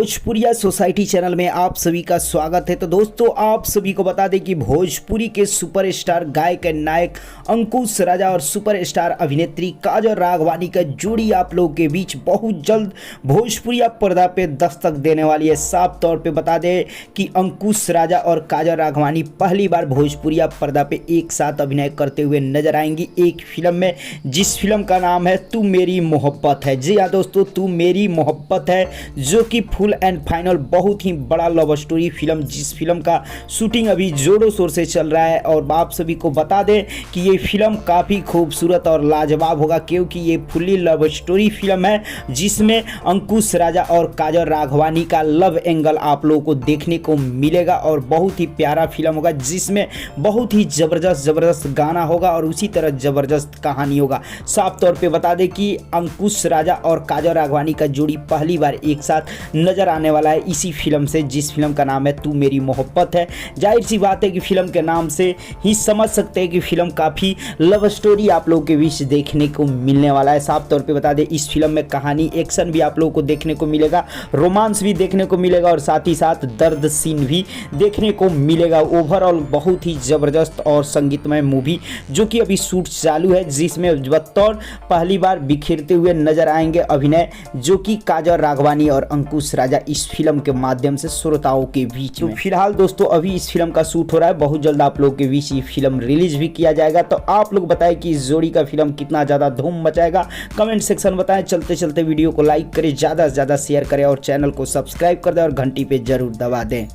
भोजपुरिया society channel में आप सभी का स्वागत है। तो दोस्तों, आप सभी को बता दें कि भोजपुरी के सुपरस्टार गायक एंड नायक अंकुश राजा और सुपरस्टार अभिनेत्री काजल राघवानी का जोड़ी आप लोगों के बीच बहुत जल्द भोजपुरिया पर्दा पे दस्तक देने वाली है। साफ तौर पे बता दें कि अंकुश राजा और काजल राघवानी पहली बार भोजपुरिया पर्दा पे एक साथ अभिनय करते हुए नजर आएंगी एक फिल्म में, जिस फिल्म का नाम है तू मेरी मोहब्बत है। जी हाँ दोस्तों, तू मेरी मोहब्बत है, जो कि फुल एंड फाइनल बहुत ही बड़ा लव स्टोरी फिल्म, जिस फिल्म का शूटिंग अभी जोरों शोर से चल रहा है। और आप सभी को बता दें कि ये फिल्म काफ़ी खूबसूरत और लाजवाब होगा, क्योंकि ये फुल्ली लव स्टोरी फिल्म है जिसमें अंकुश राजा और काजल राघवानी का लव एंगल आप लोगों को देखने को मिलेगा। और बहुत ही प्यारा फिल्म होगा जिसमें बहुत ही ज़बरदस्त गाना होगा और उसी तरह ज़बरदस्त कहानी होगा। साफ तौर पे बता दें कि अंकुश राजा और काजल राघवानी का जोड़ी पहली बार एक साथ नजर आने वाला है इसी फिल्म से, जिस फिल्म का नाम है तू मेरी मोहब्बत है। जाहिर सी बात है कि फिल्म के नाम से ही समझ सकते हैं कि फिल्म काफ़ी लव स्टोरी आप लोगों के बीच देखने को मिलने वाला है। साफ तौर पे बता दें इस फिल्म में कहानी, एक्शन भी आप लोगों को देखने को मिलेगा, रोमांस भी देखने को मिलेगा और साथ ही साथ दर्द सीन भी देखने को मिलेगा। ओवरऑल बहुत ही ज़बरदस्त और संगीतमय मूवी जो कि अभी शूट चालू है, जिसमें बतौर पहली बार बिखेरते हुए नजर आएंगे अभिनय, जो कि काजल राघवानी और अंकुश राजा इस फिल्म के माध्यम से श्रोताओं के बीच में। तो फिलहाल दोस्तों अभी इस फिल्म का शूट हो रहा है, बहुत जल्द आप लोगों के बीच ये फिल्म रिलीज भी किया जाएगा। तो आप लोग बताएं कि इस जोड़ी का फिल्म कितना ज़्यादा धूम मचाएगा, कमेंट सेक्शन बताएं। चलते चलते वीडियो को लाइक करें, ज़्यादा से ज़्यादा शेयर करें और चैनल को सब्सक्राइब कर दें और घंटी पे जरूर दबा दें।